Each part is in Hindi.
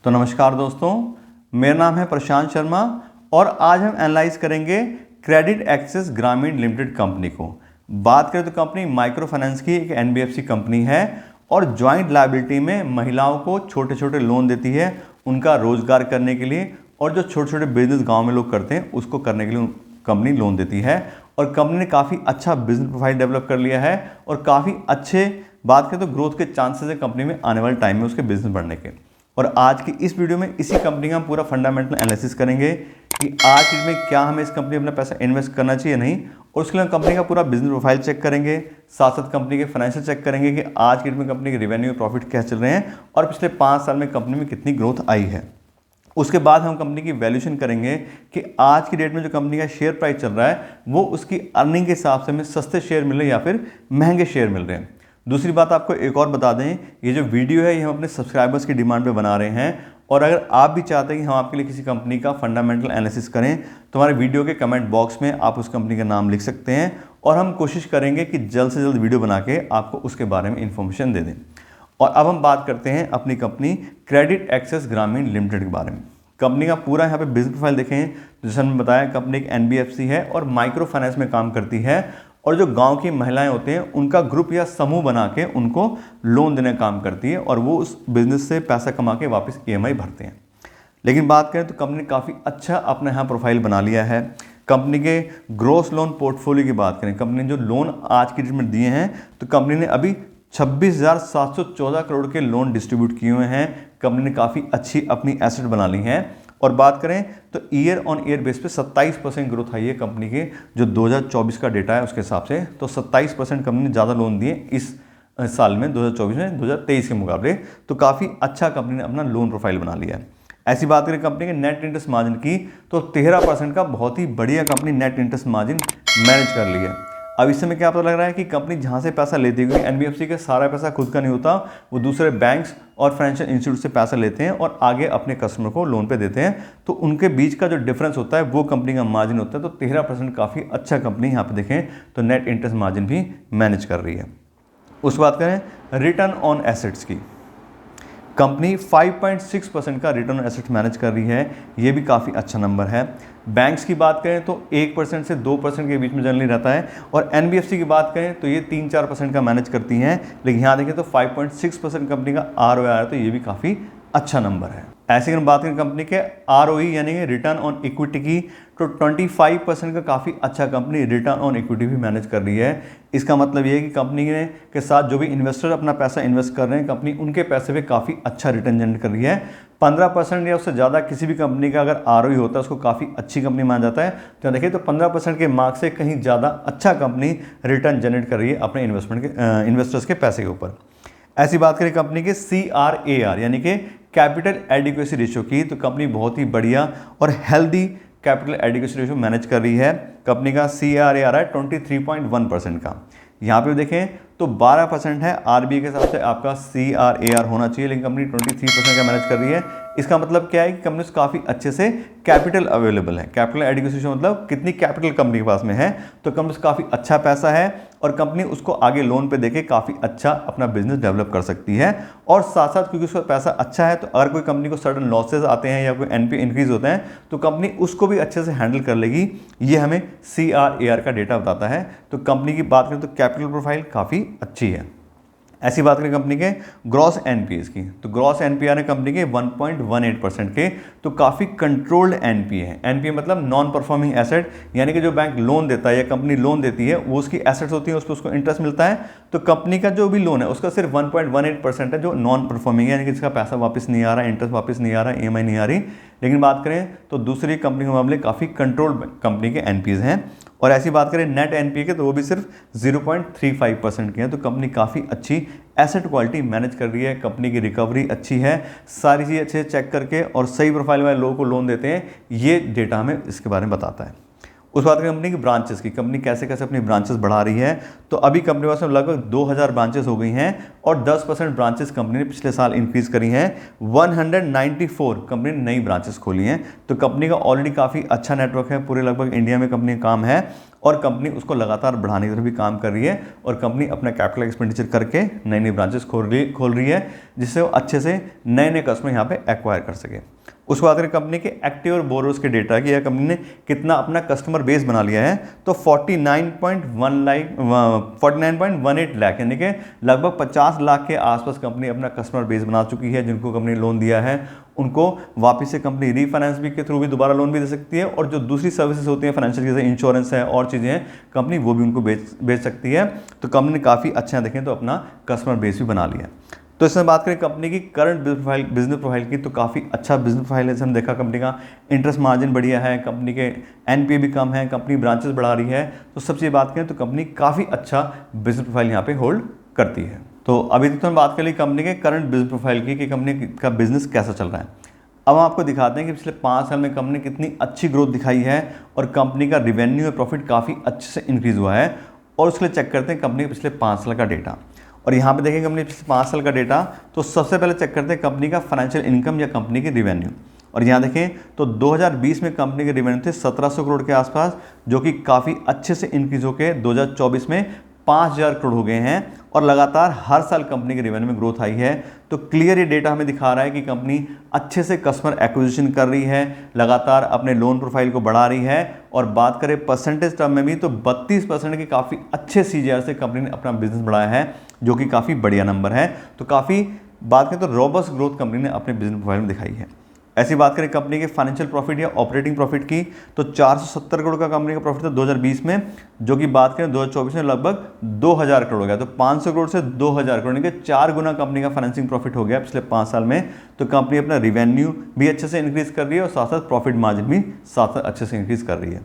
तो नमस्कार दोस्तों, मेरा नाम है प्रशांत शर्मा और आज हम एनालाइज करेंगे क्रेडिट एक्सेस ग्रामीण लिमिटेड कंपनी को। बात करें तो कंपनी माइक्रो फाइनेंस की एक एनबीएफसी कंपनी है और जॉइंट लायबिलिटी में महिलाओं को छोटे छोटे लोन देती है उनका रोजगार करने के लिए, और जो छोटे छोटे बिजनेस गांव में लोग करते हैं उसको करने के लिए कंपनी लोन देती है। और कंपनी ने काफ़ी अच्छा बिजनेस प्रोफाइल डेवलप कर लिया है और काफ़ी अच्छे बात करें तो ग्रोथ के चांसेस है कंपनी में आने वाले टाइम में उसके बिजनेस बढ़ने के। और आज की इस वीडियो में इसी कंपनी का हम पूरा फंडामेंटल एनालिसिस करेंगे कि आज की में क्या हमें इस कंपनी में अपना पैसा इन्वेस्ट करना चाहिए नहीं, और उसके लिए कंपनी का पूरा बिजनेस प्रोफाइल चेक करेंगे, साथ साथ कंपनी के फाइनेंशियल चेक करेंगे कि आज की डेट में कंपनी के रेवेन्यू प्रॉफिट क्या चल रहे हैं और पिछले 5 साल में कंपनी में कितनी ग्रोथ आई है। उसके बाद हम कंपनी की वैल्यूएशन करेंगे कि आज की डेट में जो कंपनी का शेयर प्राइस चल रहा है वो उसकी अर्निंग के हिसाब से हमें सस्ते शेयर मिल रहे हैं या फिर महंगे शेयर मिल रहे हैं। दूसरी बात आपको एक और बता दें, ये जो वीडियो है ये हम अपने सब्सक्राइबर्स की डिमांड पे बना रहे हैं, और अगर आप भी चाहते हैं कि हम आपके लिए किसी कंपनी का फंडामेंटल एनालिसिस करें तो हमारे वीडियो के कमेंट बॉक्स में आप उस कंपनी का नाम लिख सकते हैं और हम कोशिश करेंगे कि जल्द से जल्द वीडियो बना के आपको उसके बारे में इन्फॉर्मेशन दे दें। और अब हम बात करते हैं अपनी कंपनी क्रेडिट एक्सेस ग्रामीण लिमिटेड के बारे में। कंपनी का पूरा यहाँ पे बिजनेस प्रोफाइल देखें तो जैसे हमने बताया कंपनी एक एनबीएफसी है और माइक्रो फाइनेंस में काम करती है, और जो गांव की महिलाएं होते हैं उनका ग्रुप या समूह बना के उनको लोन देने का काम करती है और वो उस बिजनेस से पैसा कमा के वापस ईएमआई भरते हैं। लेकिन बात करें तो कंपनी ने काफ़ी अच्छा अपना यहाँ प्रोफाइल बना लिया है। कंपनी के ग्रोस लोन पोर्टफोलियो की बात करें, कंपनी ने जो लोन आज की डेट में दिए हैं तो कंपनी ने अभी 26,714 करोड़ के लोन डिस्ट्रीब्यूट किए हुए हैं। कंपनी ने काफ़ी अच्छी अपनी एसेट बना ली हैं। और बात करें तो ईयर ऑन ईयर बेस पे 27% ग्रोथ आई है कंपनी के, जो 2024 का डेटा है उसके हिसाब से। तो 27% कंपनी ने ज़्यादा लोन दिए इस साल में 2024 में 2023 के मुकाबले। तो काफ़ी अच्छा कंपनी ने अपना लोन प्रोफाइल बना लिया है। ऐसी बात करें कंपनी के नेट इंटरेस्ट मार्जिन की तो 13% का बहुत ही बढ़िया company net interest margin manage कर लिया है। अब इस समय क्या पता लग रहा है कि कंपनी जहाँ से पैसा लेती है, क्योंकि एनबीएफसी का सारा पैसा खुद का नहीं होता, वो दूसरे बैंक्स और फाइनेंशियल इंस्टीट्यूट से पैसा लेते हैं और आगे अपने कस्टमर को लोन पे देते हैं, तो उनके बीच का जो डिफरेंस होता है वो कंपनी का मार्जिन होता है। तो 13% काफ़ी अच्छा कंपनी यहाँ पे देखें तो नेट इंटरेस्ट मार्जिन भी मैनेज कर रही है। उस बात करें रिटर्न ऑन एसेट्स की, कंपनी 5.6% का रिटर्न ऑन एसेट्स मैनेज कर रही है, ये भी काफ़ी अच्छा नंबर है। बैंक्स की बात करें तो 1% से 2% के बीच में जनरली रहता है, और एनबीएफसी की बात करें तो ये 3-4% का मैनेज करती हैं। लेकिन यहाँ देखें तो 5.6% कंपनी का आरओआई है, तो ये भी काफ़ी अच्छा नंबर है। ऐसे अगर बात करें कंपनी के आरओई यानी कि रिटर्न ऑन इक्विटी की, तो 25% का काफ़ी अच्छा कंपनी रिटर्न ऑन इक्विटी भी मैनेज कर रही है। इसका मतलब ये है कि कंपनी के साथ जो भी इन्वेस्टर अपना पैसा इन्वेस्ट कर रहे हैं, कंपनी उनके पैसे पे काफ़ी अच्छा रिटर्न जनरेट कर रही है। 15% या उससे ज़्यादा किसी भी कंपनी का अगर आरओई होता है उसको काफ़ी अच्छी कंपनी माना जाता है। तो देखिए तो 15% के मार्क से कहीं ज़्यादा अच्छा कंपनी रिटर्न जनरेट कर रही है अपने इन्वेस्टर्स के पैसे के ऊपर। ऐसी बात करें कंपनी के CRAR यानी कि कैपिटल एडिक्वेसी रेशियो की, तो कंपनी बहुत ही बढ़िया और healthy capital adequacy ratio manage कर रही है। कंपनी का CRAR है 23.1% का। यहाँ पे देखें तो 12% है, आरबीआई के हिसाब से आपका CRAR होना चाहिए, लेकिन कंपनी 23% का मैनेज कर रही है। इसका मतलब क्या है कि कंपनी से काफ़ी अच्छे से कैपिटल अवेलेबल है। कैपिटल एडिक्वेसी मतलब कितनी कैपिटल कंपनी के पास में है, तो कंपनी से काफ़ी अच्छा पैसा है और कंपनी उसको आगे लोन पे देके काफ़ी अच्छा अपना बिजनेस डेवलप कर सकती है। और साथ साथ क्योंकि उसका पैसा अच्छा है, तो अगर कोई कंपनी को सडन लॉसेज आते हैं या कोई एनपीए इंक्रीज होते हैं तो कंपनी उसको भी अच्छे से हैंडल कर लेगी। ये हमें CRAR का डेटा बताता है। तो कंपनी की बात करें तो कैपिटल प्रोफाइल काफ़ी अच्छी है। ऐसी बात करें कंपनी के ग्रॉस एनपीएस की, तो ग्रॉस एनपीआर है कंपनी के 1.18% के, तो काफ़ी कंट्रोल्ड एनपीए है। एनपीए मतलब नॉन परफॉर्मिंग एसेट, यानी कि जो बैंक लोन देता है या कंपनी लोन देती है वो उसकी एसेट्स होती है, उस पर उसको इंटरेस्ट मिलता है। तो कंपनी का जो भी लोन है उसका सिर्फ 1.18% है जो नॉन परफॉर्मिंग है, यानी कि जिसका पैसा वापस नहीं आ रहा, इंटरेस्ट वापस नहीं आ रहा, ईएमआई नहीं आ रही। लेकिन बात करें तो दूसरी कंपनी के मामले काफ़ी कंट्रोल्ड कंपनी के एनपीएस हैं। और ऐसी बात करें नेट एनपीए के, तो वो भी सिर्फ 0.35% के हैं। तो कंपनी काफ़ी अच्छी एसेट क्वालिटी मैनेज कर रही है, कंपनी की रिकवरी अच्छी है, सारी चीज़ अच्छे से चेक करके और सही प्रोफाइल वाले लोगों को लोन देते हैं, ये डेटा हमें इसके बारे में बताता है। उस बात कंपनी की ब्रांचेस की, कंपनी कैसे कैसे अपनी ब्रांचेस बढ़ा रही है, तो अभी कंपनी के पास में लगभग 2000 ब्रांचेस हो गई हैं और 10% ब्रांचेस कंपनी ने पिछले साल इंक्रीज करी हैं। 194 कंपनी ने नई ब्रांचेस खोली हैं। तो कंपनी का ऑलरेडी काफ़ी अच्छा नेटवर्क है, पूरे लगभग इंडिया में कंपनी का काम है और कंपनी उसको लगातार बढ़ाने की तरफ भी काम कर रही है और कंपनी अपना कैपिटल एक्सपेंडिचर करके नई नई ब्रांचेस खोल रही है जिससे वो अच्छे से नए नए कस्टमर यहाँ पे एक्वायर कर सके। उसके बाद कंपनी के एक्टिव और बोरोस के डेटा की, या कंपनी ने कितना अपना कस्टमर बेस बना लिया है, तो 49.18 लाख यानी कि लगभग 50 लाख के आसपास कंपनी अपना कस्टमर बेस बना चुकी है। जिनको कंपनी लोन दिया है उनको वापस से कंपनी रीफाइनेंस भी के थ्रू भी दोबारा लोन भी दे सकती है और जो दूसरी सर्विसेज होती हैं फाइनेंशियल, जैसे इंश्योरेंस है और चीज़ें हैं, कंपनी वो भी उनको बेच सकती है। तो कंपनी ने काफ़ी अच्छा देखें तो अपना कस्टमर बेस भी बना लिया। तो इसमें बात करें कंपनी की करंट बिजनेस प्रोफाइल की, तो काफ़ी अच्छा बिजनेस प्रोफाइल है। हमने देखा कंपनी का इंटरेस्ट मार्जिन बढ़िया है, कंपनी के एनपीए भी कम है, कंपनी ब्रांचेस बढ़ा रही है। तो सबसे बात करें तो कंपनी काफ़ी अच्छा बिजनेस प्रोफाइल यहाँ पे होल्ड करती है। तो अभी तक तो हम बात कर ली कंपनी के करंट बिजनेस प्रोफाइल की कि कंपनी का बिजनेस कैसा चल रहा है। अब हम आपको दिखाते हैं कि पिछले 5 साल में कंपनी कितनी अच्छी ग्रोथ दिखाई है और कंपनी का रिवेन्यू और प्रॉफिट काफ़ी अच्छे से इंक्रीज हुआ है। और उसके लिए चेक करते हैं कंपनी के पिछले 5 साल का डेटा। और यहाँ पे देखेंगे कंपनी पिछले 5 साल का डेटा, तो सबसे पहले चेक करते हैं कंपनी का फाइनेंशियल इनकम या कंपनी की रिवेन्यू। और यहाँ देखें तो 2020 में कंपनी के रिवेन्यू थे 1700 करोड़ के आसपास, जो कि काफ़ी अच्छे से इंक्रीज होकर 2024 में 5000 करोड़ हो गए हैं और लगातार हर साल कंपनी के रेवेन्यू में ग्रोथ आई है। तो क्लियर ये डेटा हमें दिखा रहा है कि कंपनी अच्छे से कस्टमर एक्विजिशन कर रही है, लगातार अपने लोन प्रोफाइल को बढ़ा रही है। और बात करें परसेंटेज टर्म में भी तो 32% के काफ़ी अच्छे सीजीआर से कंपनी ने अपना बिजनेस बढ़ाया है, जो कि काफ़ी बढ़िया नंबर है। तो काफ़ी बात करें तो रोबस्ट ग्रोथ कंपनी ने अपने बिजनेस प्रोफाइल में दिखाई है। ऐसी बात करें कंपनी के फाइनेंशियल प्रॉफिट या ऑपरेटिंग प्रॉफिट की, तो 470 करोड़ का कंपनी का प्रॉफिट था 2020 में, जो कि बात करें 2024 में लगभग 2000 करोड़ हो गया। तो 500 करोड़ से 2000 करोड़ यानी कि 4 गुना कंपनी का फाइनेंसिंग प्रॉफिट हो गया पिछले 5 साल में। तो कंपनी अपना रिवेन्यू भी अच्छे से इंक्रीज कर रही है और साथ साथ प्रॉफिट मार्जिन भी साथ साथ अच्छे से इंक्रीज कर रही है।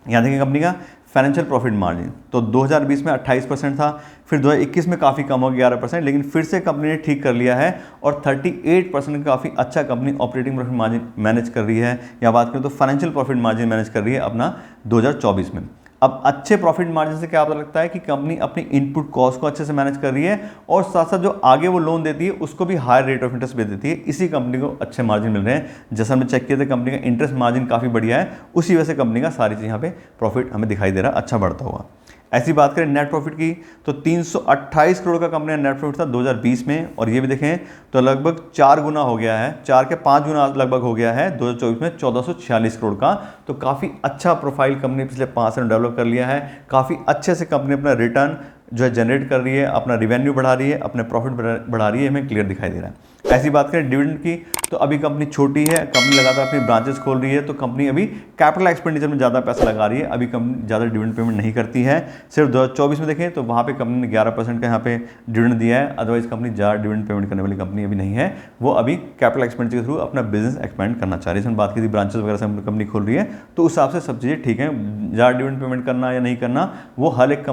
यहाँ देखिए कंपनी का फाइनेंशियल प्रॉफिट मार्जिन तो 2020 में 28% था, फिर 2021 में काफ़ी कम हो गया 11%, लेकिन फिर से कंपनी ने ठीक कर लिया है और 38% काफ़ी अच्छा company operating profit margin manage कर रही है। या बात करें तो फाइनेंशियल प्रॉफिट मार्जिन मैनेज कर रही है अपना 2024 में। अब अच्छे प्रॉफिट मार्जिन से क्या पता लगता है कि कंपनी अपनी इनपुट कॉस्ट को अच्छे से मैनेज कर रही है और साथ साथ जो आगे वो लोन देती है उसको भी हायर रेट ऑफ इंटरेस्ट पे देती है। इसी कंपनी को अच्छे मार्जिन मिल रहे हैं। जैसा हमने चेक किया था कंपनी का इंटरेस्ट मार्जिन काफ़ी बढ़िया है, उसी वजह से कंपनी का सारी चीज़ यहाँ पे प्रॉफिट हमें दिखाई दे रहा है अच्छा बढ़ता हुआ। ऐसी बात करें नेट प्रॉफिट की तो 328 करोड़ का कंपनी का नेट प्रॉफिट था 2020 में, और ये भी देखें तो लगभग 4 गुना हो गया है, 4 के 5 गुना लगभग हो गया है 2024 में 1446 करोड़ का। तो काफ़ी अच्छा प्रोफाइल कंपनी पिछले 5 साल में डेवलप कर लिया है। काफ़ी अच्छे से कंपनी अपना रिटर्न जो है जनरेट कर रही है, अपना रिवेन्यू बढ़ा रही है, अपने प्रॉफिट बढ़ा रही है, हमें क्लियर दिखाई दे रहा है। ऐसी बात करें डिविडेंड की तो अभी कंपनी छोटी है, कंपनी लगातार अपनी ब्रांचेस खोल रही है, तो कंपनी अभी कैपिटल एक्सपेंडिचर में ज़्यादा पैसा लगा रही है, अभी कंपनी ज़्यादा डिविडेंड पेमेंट नहीं करती है। सिर्फ 2024 में देखें तो वहाँ पे कंपनी ने 11% का यहाँ पे डिविडेंड दिया है, अदरवाइज कंपनी ज़्यादा डिविडेंड पेमेंट करने वाली कंपनी अभी नहीं है। वो अभी कैपिटल एक्सपेंडिचर के थ्रू अपना बिजनेस एक्सपेंड करना चाह रही है। बात की थी ब्रांचेस वगैरह से कंपनी खोल रही है, तो उस हिसाब से सब चीज़ें ठीक है। ज़्यादा डिविडेंड पेमेंट करना या नहीं करना वो हर एक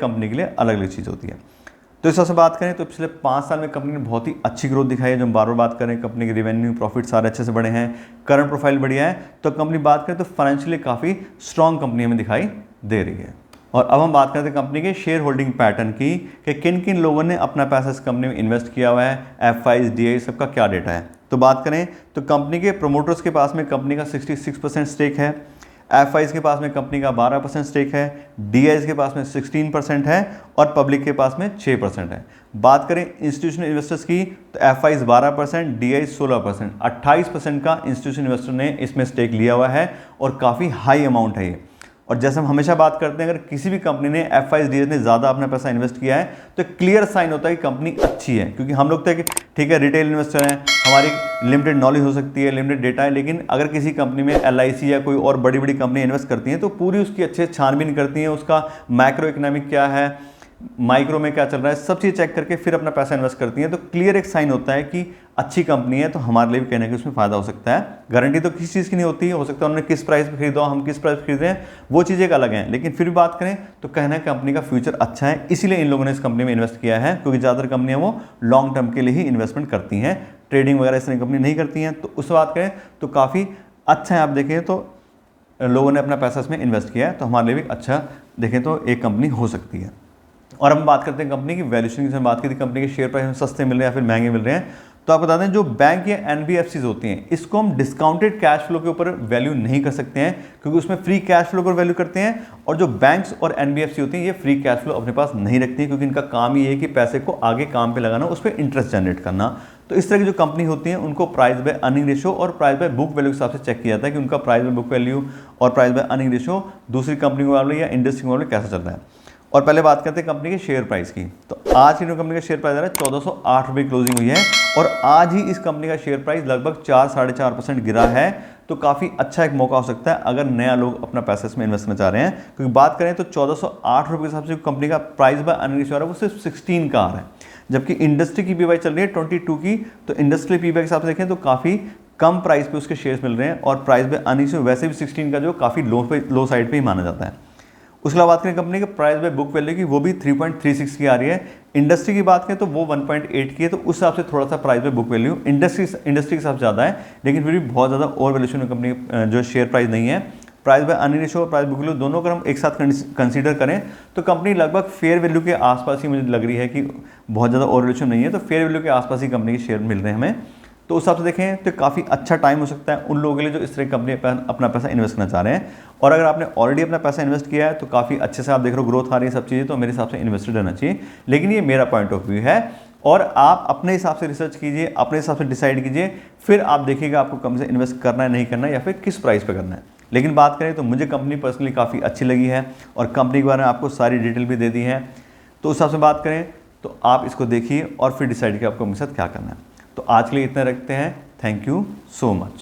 कंपनी के लिए अलग अलग चीज़ होती है। तो इस हिसाब से बात करें तो पिछले 5 साल में कंपनी ने बहुत ही अच्छी ग्रोथ दिखाई है। जो हम बार बार बात करें कंपनी के रेवेन्यू प्रॉफिट सारे अच्छे से बढ़े हैं, करंट प्रोफाइल बढ़िया है, तो कंपनी बात करें तो फाइनेंशियली काफ़ी स्ट्रॉन्ग कंपनी हमें दिखाई दे रही है। और अब हम बात करते हैं कंपनी के शेयर होल्डिंग पैटर्न की कि किन किन लोगों ने अपना पैसा इस कंपनी में इन्वेस्ट किया हुआ है, एफआईज डीआई सबका क्या डेटा है। तो बात करें तो कंपनी के प्रोमोटर्स के पास में कंपनी का 66% स्टेक है, एफआईज के पास में कंपनी का 12% स्टेक है, डीआईज के पास में 16% है और पब्लिक के पास में 6% है। बात करें इंस्टीट्यूशनल इन्वेस्टर्स की तो एफआईज 12%, डीआईज 16%, 28% का इंस्टीट्यूशनल इन्वेस्टर ने इसमें स्टेक लिया हुआ है और काफ़ी हाई अमाउंट है ये। और जैसे हम हमेशा बात करते हैं अगर किसी भी कंपनी ने एफआईज डीआईज ने ज़्यादा अपना पैसा इन्वेस्ट किया है तो क्लियर साइन होता है कि कंपनी अच्छी है, क्योंकि हम लोग तो ठीक है रिटेल इन्वेस्टर हैं, हमारी लिमिटेड नॉलेज हो सकती है, लिमिटेड डेटा है, लेकिन अगर किसी कंपनी में एलआईसी या कोई और बड़ी बड़ी कंपनी इन्वेस्ट करती हैं तो पूरी उसकी अच्छे छानबीन करती हैं, उसका मैक्रो इकोनॉमिक क्या है, माइक्रो में क्या चल रहा है, सब चीज़ चेक करके फिर अपना पैसा इन्वेस्ट करती हैं। तो क्लियर एक साइन होता है कि अच्छी कंपनी है, तो हमारे लिए भी कहने के उसमें फ़ायदा हो सकता है। गारंटी तो किसी चीज़ की नहीं होती है, हो सकता है उन्होंने किस प्राइस पे खरीदा, हम किस प्राइस पे खरीद रहे हैं, वो चीज़ एक अलग है, लेकिन फिर भी बात करें तो कहना है कंपनी का फ्यूचर अच्छा है, इसीलिए इन लोगों ने इस कंपनी में इन्वेस्ट किया है, क्योंकि ज़्यादातर कंपनियाँ वो लॉन्ग टर्म के लिए ही इन्वेस्टमेंट करती हैं, ट्रेडिंग वगैरह इस तरह कंपनी नहीं करती हैं। तो उस बात करें तो काफ़ी अच्छा है। आप देखें तो लोगों ने अपना पैसा इसमें इन्वेस्ट किया है, तो हमारे लिए भी अच्छा देखें तो एक कंपनी हो सकती है। और हम बात करते हैं कंपनी की वैल्यूएशन की, बात की थी कंपनी के शेयर प्राइस में सस्ते मिल रहे हैं या फिर महंगे मिल रहे हैं। तो आप बता दें जो बैंक या एनबीएफसीज होती हैं इसको हम डिस्काउंटेड कैश फ्लो के ऊपर वैल्यू नहीं कर सकते हैं, क्योंकि उसमें फ्री कैश फ्लो पर वैल्यू करते हैं। और जो बैंक्स और एनबीएफसी होती हैं ये फ्री कैश फ्लो अपने पास नहीं रखती हैं, क्योंकि इनका काम ये है कि पैसे को आगे काम पे लगाना, उस पर इंटरेस्ट जनरेट करना। तो इस तरह की जो कंपनी होती है उनको प्राइस बाय अर्निंग रेशियो और प्राइस बाय बुक वैल्यू के हिसाब से चेक किया जाता है कि उनका प्राइस बाय बुक वैल्यू और प्राइस बाय अर्निंग रेशियो दूसरी कंपनी के मुकाबले या इंडस्ट्री के मुकाबले कैसा चल रहा है। और पहले बात करते हैं कंपनी के शेयर प्राइस की। तो आज की जो कंपनी का शेयर प्राइस आ रहा है 1408 रुपये क्लोजिंग हुई है, और आज ही इस कंपनी का शेयर प्राइस लगभग 4-4.5% गिरा है। तो काफ़ी अच्छा एक मौका हो सकता है अगर नया लोग अपना पैसा इसमें इन्वेस्ट करना चाह रहे हैं, क्योंकि बात करें तो 1408 रुपये के हिसाब से कंपनी का प्राइस बाय अर्निंग रेशियो आ रहा है वो सिर्फ 16 का आ रहा है, जबकि इंडस्ट्री की पीबाई चल रही है 22 की। तो इंडस्ट्री पीबाई के हिसाब से देखें तो काफ़ी कम प्राइस पे उसके शेयर्स मिल रहे हैं, और प्राइस बाय अर्निंग रेशियो वैसे भी 16 का जो काफ़ी लो साइड पे ही माना जाता है। उसके बाद बात करें कंपनी के प्राइस बाय बुक वैल्यू की, वो भी 3.36 की आ रही है। इंडस्ट्री की बात करें तो वो 1.8 की है, तो उस हिसाब से थोड़ा सा price by book value industry के हिसाब से ज़्यादा है, लेकिन फिर भी बहुत ज़्यादा ओवर वैल्यूएशन में कंपनी जो शेयर प्राइस नहीं है। प्राइस बाय अर्निंग रेशियो और प्राइस बुक वैल्यू दोनों अगर हम एक साथ कंसीडर करें तो कंपनी लगभग फेयर वैल्यू के आसपास ही मुझे लग रही है कि बहुत ज़्यादा ओवर वैल्यूएशन नहीं है, तो फेयर वैल्यू के आसपास ही कंपनी के शेयर मिल रहे हैं हमें। तो उस हिसाब से देखें तो काफ़ी अच्छा टाइम हो सकता है उन लोगों के लिए जो इस तरह की कंपनी अपना पैसा इन्वेस्ट करना चाह रहे हैं। और अगर आपने ऑलरेडी अपना पैसा इन्वेस्ट किया है तो काफ़ी अच्छे से आप देख रहे हो ग्रोथ आ रही है सब चीज़ें, तो मेरे हिसाब से इन्वेस्टेड रहना चाहिए। लेकिन ये मेरा पॉइंट ऑफ व्यू है, और आप अपने हिसाब से रिसर्च कीजिए, अपने हिसाब से डिसाइड कीजिए, फिर आप देखिएगा आपको कम से इन्वेस्ट करना है नहीं करना है, या फिर किस प्राइस पर करना है। लेकिन बात करें तो मुझे कंपनी पर्सनली काफ़ी अच्छी लगी है, और कंपनी के बारे में आपको सारी डिटेल भी दे दी है। तो उस हिसाब से बात करें तो आप इसको देखिए और फिर डिसाइड कीजिए आपको मेरे साथ क्या करना है। तो आज के लिए इतना रखते हैं। Thank you so much.